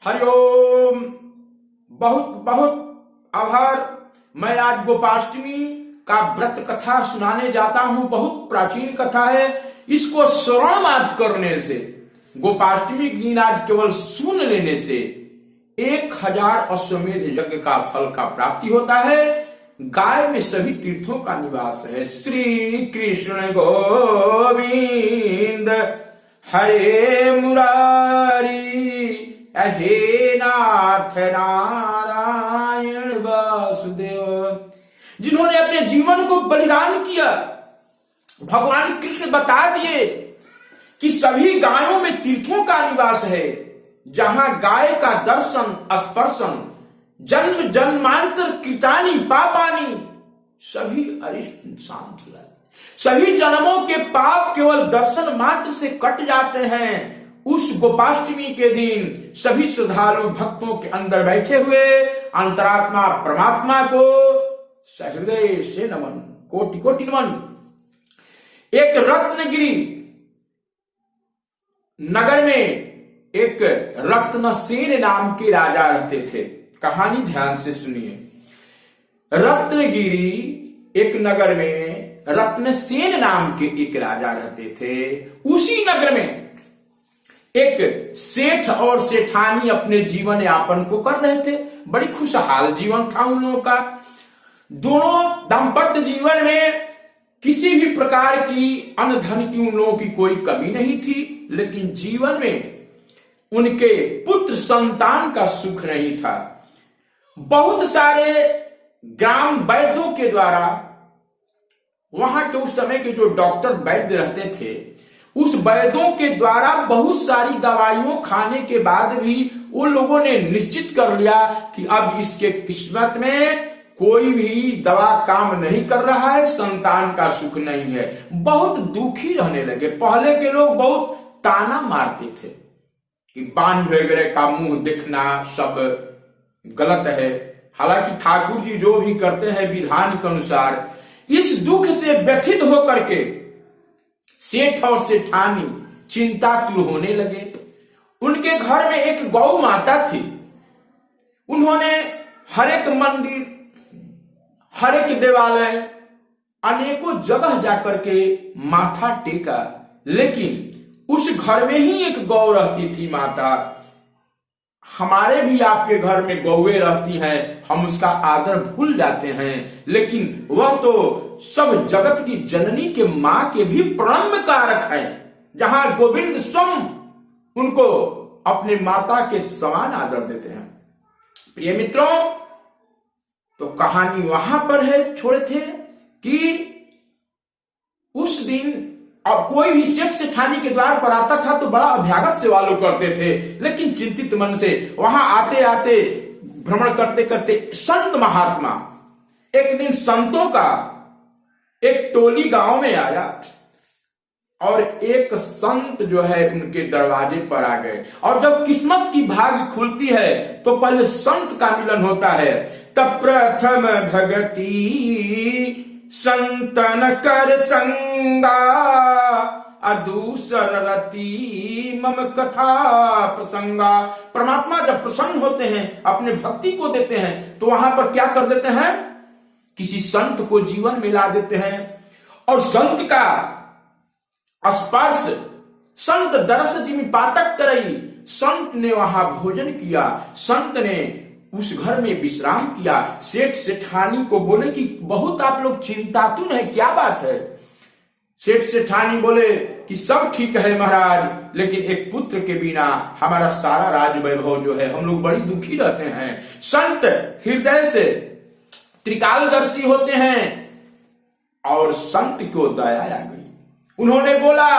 हरिओम। बहुत बहुत आभार। मैं आज गोपाष्टमी का व्रत कथा सुनाने जाता हूं। बहुत प्राचीन कथा है। इसको श्रवण मात्र करने से, गोपाष्टमी की दिन आज केवल सुन लेने से 1000 अश्वमेध यज्ञ का फल का प्राप्ति होता है। गाय में सभी तीर्थों का निवास है। श्री कृष्ण गोविंद हरे मुरारी हे नाथ नारायण वासुदेव। जिन्होंने अपने जीवन को बलिदान किया, भगवान कृष्ण बता दिए कि सभी गायों में तीर्थों का निवास है, जहां गाय का दर्शन स्पर्शन जन्म जन्मांतर कृतानि पापानि सभी अरिष्ट शांत। सभी जन्मों के पाप केवल दर्शन मात्र से कट जाते हैं। उस गोपाष्टमी के दिन सभी श्रद्धालु भक्तों के अंदर बैठे हुए अंतरात्मा परमात्मा को सहृदय से नमन, कोटि कोटि नमन। एक रत्नगिरी नगर में एक रत्नसेन नाम के राजा रहते थे। कहानी ध्यान से सुनिए। रत्नगिरी एक नगर में रत्नसेन नाम के एक राजा रहते थे। उसी नगर में एक सेठ और सेठानी अपने जीवन यापन को कर रहे थे। बड़ी खुशहाल जीवन था उन लोगों का। दोनों दाम्पत्य जीवन में किसी भी प्रकार की अन्न धन की उन लोगों की कोई कमी नहीं थी, लेकिन जीवन में उनके पुत्र संतान का सुख नहीं था। बहुत सारे ग्राम वैद्यों के द्वारा, वहां के उस समय के जो डॉक्टर वैद्य रहते थे, उस वैद्यों के द्वारा बहुत सारी दवाइयों खाने के बाद भी उन लोगों ने निश्चित कर लिया कि अब इसके किस्मत में कोई भी दवा काम नहीं कर रहा है, संतान का सुख नहीं है। बहुत दुखी रहने लगे। पहले के लोग बहुत ताना मारते थे कि बांझ वगैरह का मुंह दिखना सब गलत है। हालांकि ठाकुर जी जो भी करते हैं विधान के अनुसार। इस दुख से व्यथित होकर के सेठ और सेठानी चिंतातुर होने लगे। उनके घर में एक गौ माता थी। उन्होंने हर एक मंदिर, हर एक देवालय, अनेकों जगह जाकर के माथा टेका, लेकिन उस घर में ही एक गौ रहती थी माता। हमारे भी आपके घर में गौएं रहती हैं, हम उसका आदर भूल जाते हैं, लेकिन वह तो सब जगत की जननी के मां के भी प्रणम्य कारक है, जहां गोविंद स्वयं उनको अपने माता के समान आदर देते हैं। प्रिय मित्रों, तो कहानी वहां पर है छोड़े थे कि उस दिन अब कोई भी सेठ सेठानी के द्वार पर आता था तो बड़ा अभ्यागत सेवा लोग करते थे, लेकिन चिंतित मन से वहां आते आते भ्रमण करते करते संत महात्मा, एक दिन संतों का एक टोली गांव में आया और एक संत जो है उनके दरवाजे पर आ गए। और जब किस्मत की भाग खुलती है तो पहले संत का मिलन होता है। तब प्रथम भगति संतन कर संगा, अदूसर रति मम कथा प्रसंगा। परमात्मा जब प्रसन्न होते हैं, अपने भक्ति को देते हैं, तो वहां पर क्या कर देते हैं, किसी संत को जीवन में ला देते हैं। और संत का स्पर्श, संत दरस जिमि पातक करई, संत ने वहां भोजन किया, संत ने उस घर में विश्राम किया। सेठ सेठानी को बोले कि बहुत आप लोग चिंतातुर हैं, क्या बात है। सेठ सेठानी बोले कि सब ठीक है महाराज, लेकिन एक पुत्र के बिना हमारा सारा राज वैभव जो है, हम लोग बड़ी दुखी रहते हैं। संत हृदय से त्रिकालदर्शी होते हैं और संत को दया आ गई। उन्होंने बोला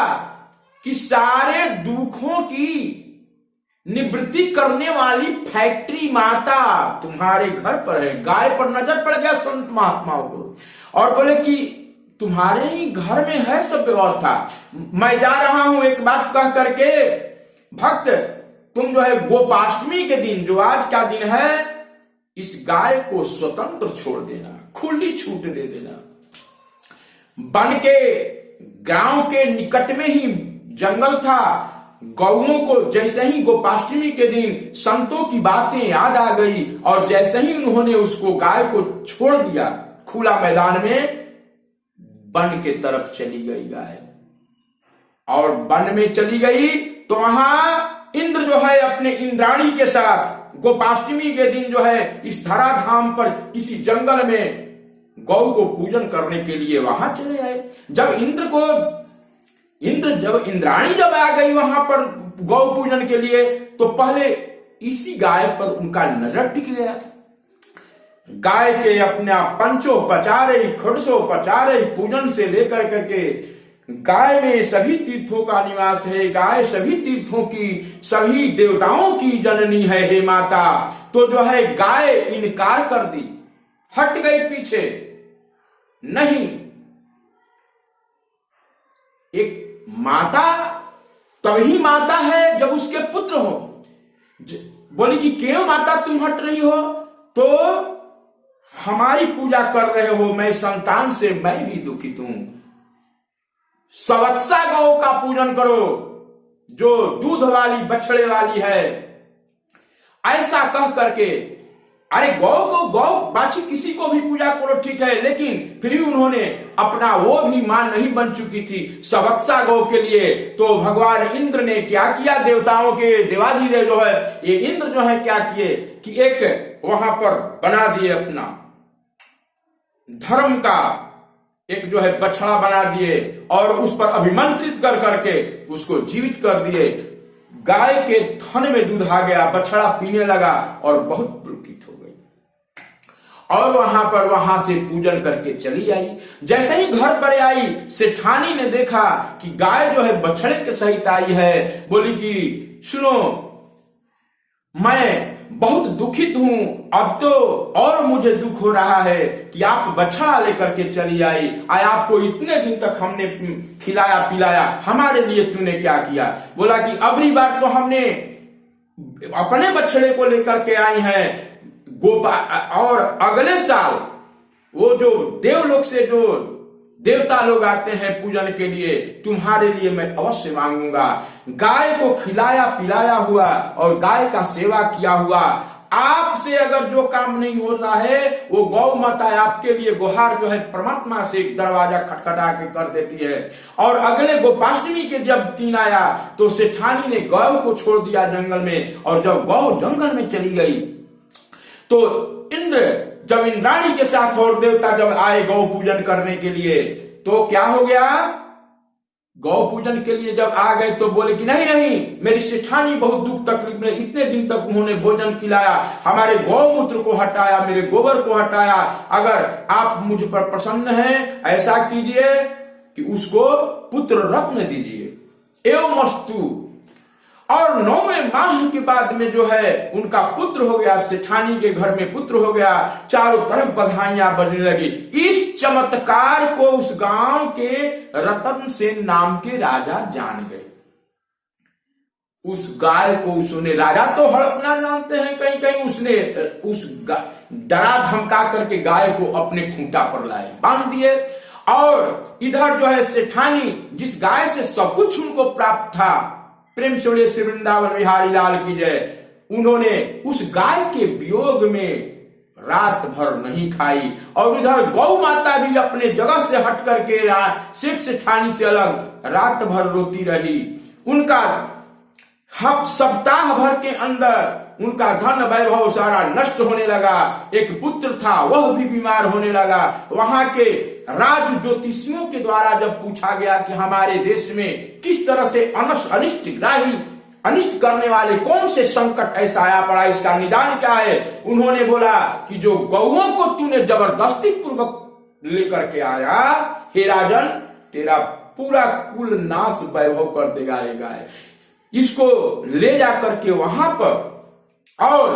कि सारे दुखों की निवृत्ति करने वाली फैक्ट्री माता तुम्हारे घर पर है। गाय पर नजर पड़ गया संत महात्माओं को और बोले कि तुम्हारे ही घर में है सब व्यवस्था। मैं जा रहा हूं एक बात कह करके, भक्त तुम जो है गोपाष्टमी के दिन, जो आज का दिन है, इस गाय को स्वतंत्र छोड़ देना, खुली छूट दे देना। बन के गांव के निकट में ही जंगल था गौओं को जैसे ही गोपाष्टमी के दिन संतों की बातें याद आ गई और जैसे ही उन्होंने उसको गाय को छोड़ दिया खुला मैदान में, वन के तरफ चली गई गाय। और वन में चली गई तो वहां इंद्र जो है अपने इंद्राणी के साथ गोपाष्टमी के दिन जो है इस धराधाम पर किसी जंगल में गौ को पूजन करने के लिए वहां चले आए। जब इंद्राणी जब आ गई वहां पर गौ पूजन के लिए, तो पहले इसी गाय पर उनका नजर टिक गया। गाय के अपने पंचो पचारे खड़सो पचारे पूजन से लेकर करके गाय में सभी तीर्थों का निवास है, गाय सभी तीर्थों की सभी देवताओं की जननी है हे माता। तो जो है गाय इनकार कर दी, हट गई पीछे। नहीं, एक माता तभी माता है जब उसके पुत्र हो। बोली कि क्यों माता तुम हट रही हो? तो हमारी पूजा कर रहे हो, मैं संतान से मैं भी दुखित हूं। सवत्सा गौ का पूजन करो जो दूध वाली बछड़े वाली है। ऐसा कह करके, अरे गौ बाकी किसी को भी पूजा करो ठीक है, लेकिन फिर भी उन्होंने अपना वो भी मां नहीं बन चुकी थी सवत्सा गौ के लिए। तो भगवान इंद्र ने क्या किया, देवताओं के देवाधिदेव जो है ये इंद्र जो है क्या किए कि एक वहां पर बना दिए अपना धर्म का एक जो है बछड़ा बना दिए और उस पर अभिमंत्रित कर करके उसको जीवित कर दिए। गाय के थन में दूध आ गया, बछड़ा पीने लगा और बहुत पुलकित हो गई और वहां से पूजन करके चली आई। जैसे ही घर पर आई, सेठानी ने देखा कि गाय जो है बछड़े के सहित आई है। बोली कि सुनो, मैं बहुत दुखित हूं, अब तो और मुझे दुख हो रहा है कि आप बछड़ा लेकर के चली आई। आपको इतने दिन तक हमने खिलाया पिलाया, हमारे लिए तूने क्या किया? बोला कि अगली बार तो हमने अपने बछड़े को लेकर के आई हैं गोपा, और अगले साल वो जो देवलोक से जो देवता लोग आते हैं पूजन के लिए, तुम्हारे लिए मैं अवश्य मांगूंगा। गाय को खिलाया पिलाया हुआ और गाय का सेवा किया हुआ, आपसे अगर जो काम नहीं होता है वो गौ माता आपके लिए गुहार जो है परमात्मा से दरवाजा खटखटा के कर देती है। और अगले गोपाष्टमी के जब दिन आया तो सेठानी ने गौ को छोड़ दिया जंगल में, और जब गौ जंगल में चली गई तो इंद्र जब इंद्राणी के साथ और देवता जब आए गौ पूजन करने के लिए, तो क्या हो गया, गौ पूजन के लिए जब आ गए तो बोले कि नहीं, मेरी सेठानी बहुत दुख तकलीफ में, इतने दिन तक उन्होंने भोजन खिलाया, हमारे गौमूत्र को हटाया, मेरे गोबर को हटाया। अगर आप मुझ पर प्रसन्न हैं, ऐसा कीजिए कि उसको पुत्र रत्न दीजिए एवं अस्तु। और 9वें माह के बाद में जो है उनका पुत्र हो गया, सेठानी के घर में पुत्र हो गया। चारों तरफ बधाइयां बजने लगी। इस चमत्कार को उस गांव के रतन सेन नाम के राजा जान गए। उस गाय को उसने, राजा तो हड़पना जानते हैं, कहीं उसने उस डरा धमका करके गाय को अपने खूंटा पर लाए, बांध दिए। और इधर जो है सेठानी, जिस गाय से सब कुछ उनको प्राप्त था, प्रेम से श्री वृंदावन बिहारी लाल की जय, उन्होंने उस गाय के वियोग में रात भर नहीं खाई। और इधर गौ माता भी अपने जगह से हट करके सेठ सेठानी से अलग रात भर रोती रही। उनका सप्ताह भर के अंदर उनका धन वैभव सारा नष्ट होने लगा। एक पुत्र था वह भी बीमार होने लगा। वहां के राज ज्योतिषियों के द्वारा जब पूछा गया कि हमारे देश में किस तरह से अनिष्ट करने वाले कौन से संकट ऐसा आया पड़ा, इसका निदान क्या है, उन्होंने बोला कि जो गौओं को तूने जबरदस्ती पूर्वक लेकर के आया, हे राजन, तेरा पूरा कुल नाश वैभव कर देगा ये गाय। इसको ले जाकर के वहां पर और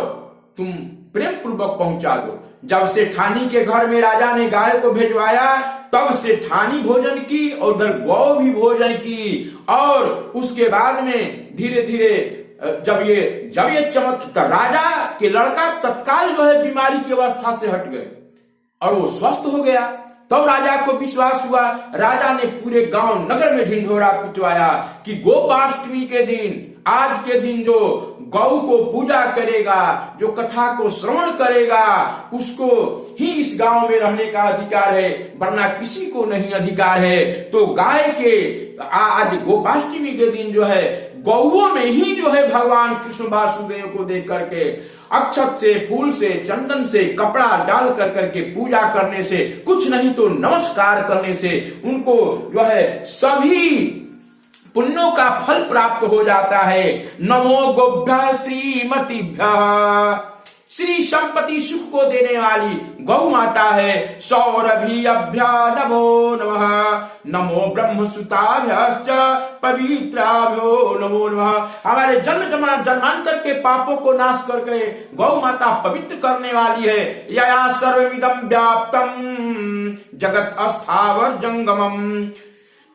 तुम प्रेम पूर्वक पहुंचा दो। जब सेठानी के घर में राजा ने गाय को भेजवाया, तब सेठानी भोजन की और उधर गौ भी भोजन की। और उसके बाद में धीरे धीरे जब ये तो राजा के लड़का तत्काल जो है बीमारी की अवस्था से हट गए और वो स्वस्थ हो गया। तो राजा को विश्वास हुआ। राजा ने पूरे गांव नगर में ढिंढोरा पिटवाया कि गोपाष्टमी के दिन, आज के दिन जो गौ को पूजा करेगा, जो कथा को श्रवण करेगा, उसको ही इस गांव में रहने का अधिकार है, वरना किसी को नहीं अधिकार है। तो गाय के आज गोपाष्टमी के दिन जो है गौओं में ही जो है भगवान कृष्ण वासुदेव को देख करके अक्षत से, फूल से, चंदन से, कपड़ा डाल कर करके पूजा करने से, कुछ नहीं तो नमस्कार करने से उनको जो है सभी पुण्यों का फल प्राप्त हो जाता है। नमो गोभ्य श्रीमतीभ्यः। श्री संपत्ति सुख को देने वाली गौ माता है। सौरभीभ्य नमो नमः। नमो ब्रह्मसुताभ्यश्च पवित्राभ्यो नमो नमः। हमारे जन्मांतर के पापों को नाश करके गौ माता पवित्र करने वाली है। यया सर्वमिदं व्याप्तम जगत अस्थावर जंगमम।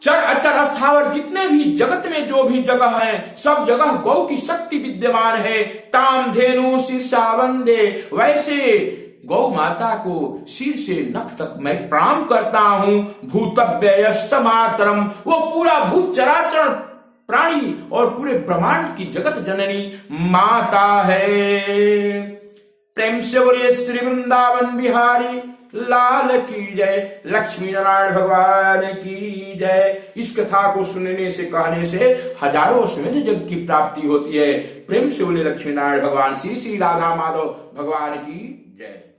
चर अचर स्थावर जितने भी जगत में जो भी जगह है, सब जगह गौ की शक्ति विद्यमान है। ताम धेनु शीर्षा वंदे। वैसे गौ माता को सिर से नख तक मैं प्रणाम करता हूँ। भूतव्ययश्च मातरम। वो पूरा भूत चराचर प्राणी और पूरे ब्रह्मांड की जगत जननी माता है। प्रेम से बोलिए श्री वृंदावन बिहारी लाल की जय। लक्ष्मी नारायण भगवान की जय। इस कथा को सुनने से, कहने से हजारों अश्वमेध यज्ञ की प्राप्ति होती है। प्रेम से बोले लक्ष्मी नारायण भगवान श्री श्री राधा माधव भगवान की जय।